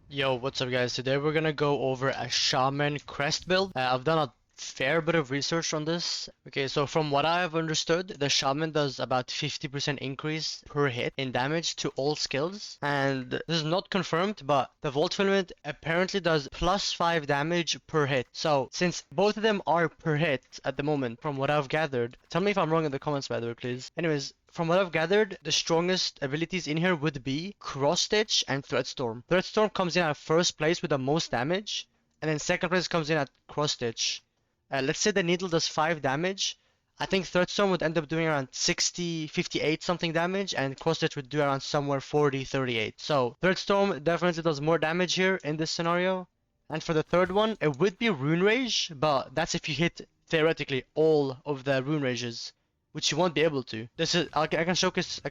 Yo, what's up guys? Today we're gonna go over a Shaman Crest build. I've done a fair bit of research on this. Okay, so from what I have understood, the Shaman does about 50% increase per hit in damage to all skills. And this is not confirmed, but the Volt Filament apparently does plus 5 damage per hit. So since both of them are per hit at the moment, from what I've gathered, tell me if I'm wrong in the comments by the way, please. Anyways, from what I've gathered, the strongest abilities in here would be Cross Stitch and Threat Storm. Threat Storm comes in at first place with the most damage, and then second place comes in at Cross Stitch. Let's say the needle does 5 damage. I think Threat Storm would end up doing around 60, 58 something damage, and Cross Stitch would do around somewhere 40, 38. So Threat Storm definitely does more damage here in this scenario. And for the third one, it would be Rune Rage, but that's if you hit theoretically all of the Rune Rages, which you won't be able to. This is I can showcase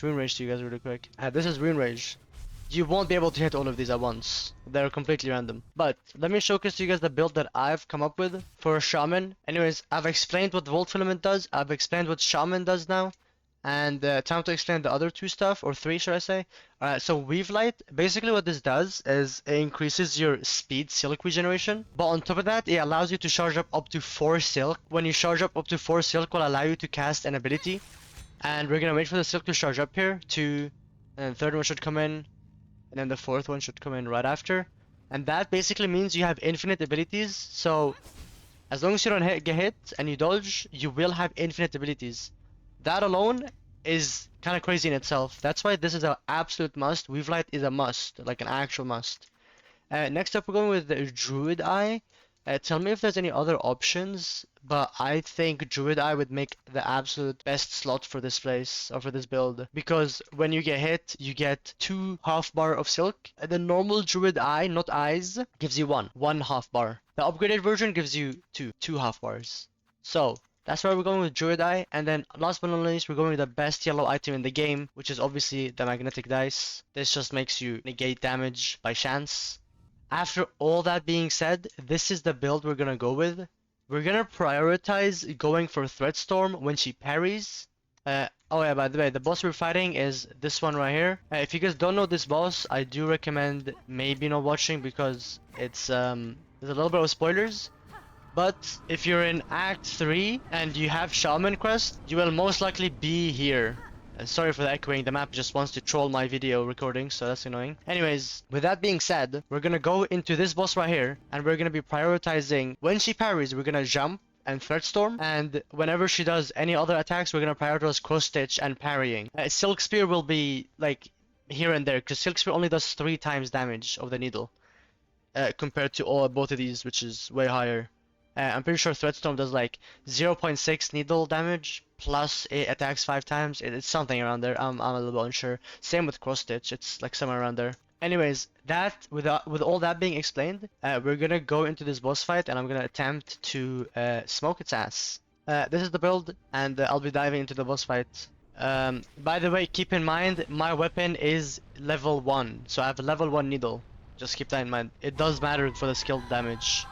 Rune Rage to you guys really quick. This is Rune Rage. You won't be able to hit all of these at once. They're completely random. But let me showcase to you guys the build that I've come up with for a Shaman. Anyways, I've explained what Volt Filament does. I've explained what Shaman does now. And time to explain the other two stuff, or three should I say. So Weave Light, basically what this does is it increases your speed silk regeneration. But on top of that, it allows you to charge up to 4 silk. When you charge up to 4 silk will allow you to cast an ability. And we're gonna wait for the silk to charge up here, and then the third one should come in. And then the fourth one should come in right after. And that basically means you have infinite abilities. So as long as you don't get hit and you dodge, you will have infinite abilities. That alone is kind of crazy in itself. That's why this is an absolute must. Weave Light is a must, like an actual must. Next up, we're going with the Druid Eye. Tell me if there's any other options, but I think Druid Eye would make the absolute best slot for this place, or for this build. Because when you get hit, you get 2 half bar of silk. The normal Druid Eye, not eyes, gives you 1 half bar. The upgraded version gives you 2 half bars. So, that's why we're going with Druid Eye. And then last but not least, we're going with the best yellow item in the game, which is obviously the Magnetic Dice. This just makes you negate damage by chance. After all that being said, this is the build we're gonna go with. We're gonna prioritize going for Threat Storm when she parries. Oh yeah, by the way, the boss we're fighting is this one right here. If you guys don't know this boss, I do recommend maybe not watching because it's there's a little bit of spoilers. But if you're in Act 3 and you have Shaman Crest, you will most likely be here. Sorry for the echoing, the map just wants to troll my video recording, so that's annoying. Anyways, with that being said, we're gonna go into this boss right here, and we're gonna be prioritizing, when she parries, we're gonna jump and Threat Storm, and whenever she does any other attacks, we're gonna prioritize Cross Stitch and parrying. Silk Spear will be, like, here and there, because Silk Spear only does 3 times damage of the needle, compared to both of these, which is way higher. I'm pretty sure Threat Storm does like 0.6 needle damage, plus it attacks 5 times. It's something around there. I'm a little bit unsure. Same with Cross Stitch. It's like somewhere around there. Anyways, with all that being explained, we're gonna go into this boss fight, and I'm gonna attempt to smoke its ass. This is the build, and I'll be diving into the boss fight. By the way, keep in mind my weapon is level 1, so I have a level 1 needle. Just keep that in mind. It does matter for the skill damage.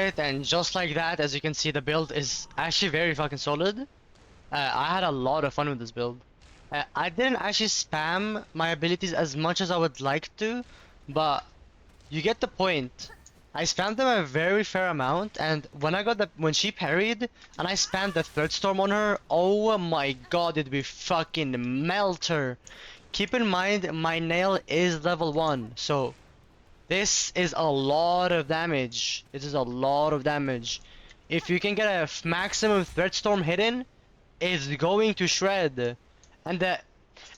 Alright, and just like that, as you can see, the build is actually very fucking solid. I had a lot of fun with this build. I didn't actually spam my abilities as much as I would like to, but you get the point. I spammed them a very fair amount, and when she parried, and I spammed the third storm on her, oh my god, did we fucking melt her. Keep in mind, my nail is level 1, so this is a lot of damage. This is a lot of damage. If you can get a maximum threat storm hidden, it's going to shred. And the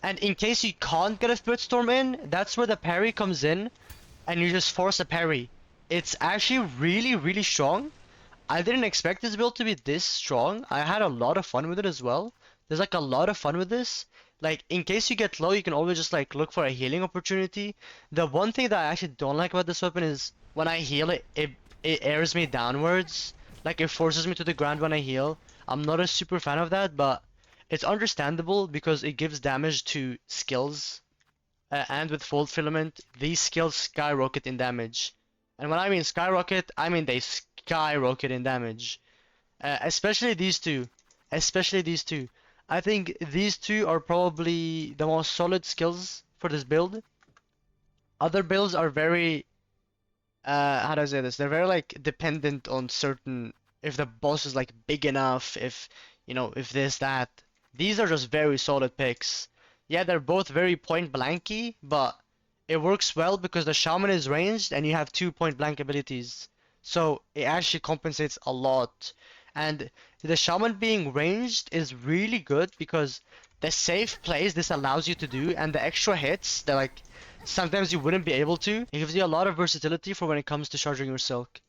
and in case you can't get a threat storm in, that's where the parry comes in, and you just force a parry. It's actually really, really strong. I didn't expect this build to be this strong. I had a lot of fun with it as well. There's like a lot of fun with this. Like, in case you get low, you can always just like look for a healing opportunity. The one thing that I actually don't like about this weapon is when I heal it airs me downwards. Like, it forces me to the ground when I heal. I'm not a super fan of that, but it's understandable because it gives damage to skills. And with Fulfillment, these skills skyrocket in damage. And when I mean skyrocket, I mean they skyrocket in damage. Especially these two. Especially these two. I think these two are probably the most solid skills for this build. Other builds are very, how do I say this? They're very like dependent on certain, if the boss is like big enough, if, you know, if this, that. These are just very solid picks. Yeah, they're both very point blanky, but it works well because the shaman is ranged and you have 2 point blank abilities. So it actually compensates a lot. And the shaman being ranged is really good because the safe plays this allows you to do and the extra hits that like sometimes you wouldn't be able to. It gives you a lot of versatility for when it comes to charging your silk.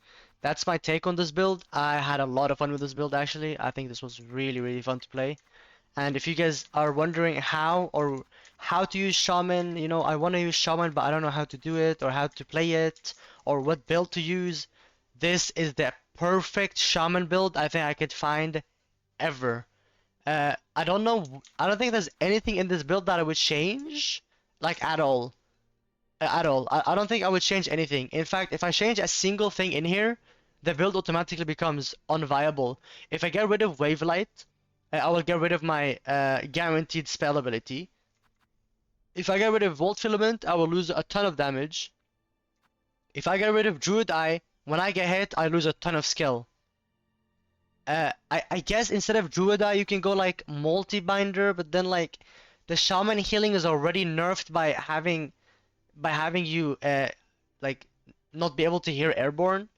That's my take on this build. I had a lot of fun with this build actually. I think this was really, really fun to play. And if you guys are wondering how to use Shaman, you know, I want to use Shaman, but I don't know how to do it or how to play it or what build to use, this is the perfect Shaman build I think I could find ever. I don't know, I don't think there's anything in this build that I would change, like at all. At all. I don't think I would change anything. In fact, if I change a single thing in here, the build automatically becomes unviable. If I get rid of Wavelight, I will get rid of my guaranteed spell ability. If I get rid of Volt Filament, I will lose a ton of damage. If I get rid of Druid Eye, when I get hit, I lose a ton of skill. I guess instead of Druid Eye, you can go like Multi-Binder, but then like the Shaman healing is already nerfed by having you like not be able to hear Airborne.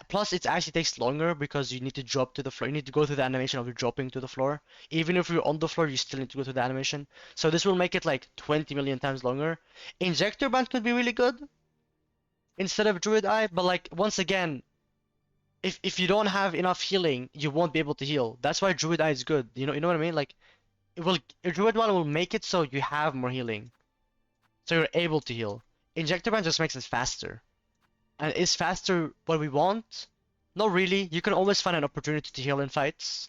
Plus, it actually takes longer because you need to drop to the floor. You need to go through the animation of dropping to the floor. Even if you're on the floor, you still need to go through the animation. So this will make it like 20 million times longer. Injector Band could be really good instead of Druid Eye, but like once again, if you don't have enough healing, you won't be able to heal. That's why Druid Eye is good. You know what I mean? Like Druid One will make it so you have more healing, so you're able to heal. Injector Band just makes it faster. And is faster what we want? Not really. You can always find an opportunity to heal in fights.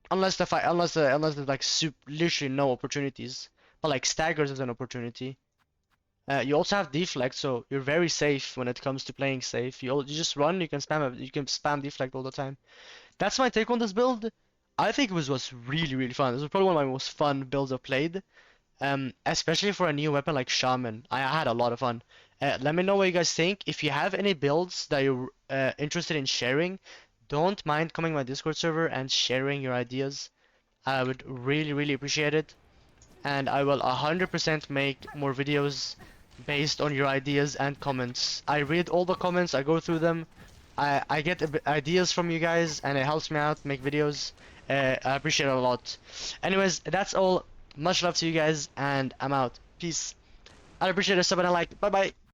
Unless there's like literally no opportunities. But like staggers is an opportunity. You also have deflect, so you're very safe when it comes to playing safe. You just run. You can spam deflect all the time. That's my take on this build. I think it was really, really fun. This was probably one of my most fun builds I've played. Especially for a new weapon like Shaman. I had a lot of fun. Let me know what you guys think. If you have any builds that you're interested in sharing, don't mind coming to my Discord server and sharing your ideas. I would really, really appreciate it. And I will 100% make more videos based on your ideas and comments. I read all the comments, I go through them. I get ideas from you guys and it helps me out make videos. I appreciate it a lot. Anyways, that's all. Much love to you guys, and I'm out. Peace. I'd appreciate a sub and a like. Bye bye.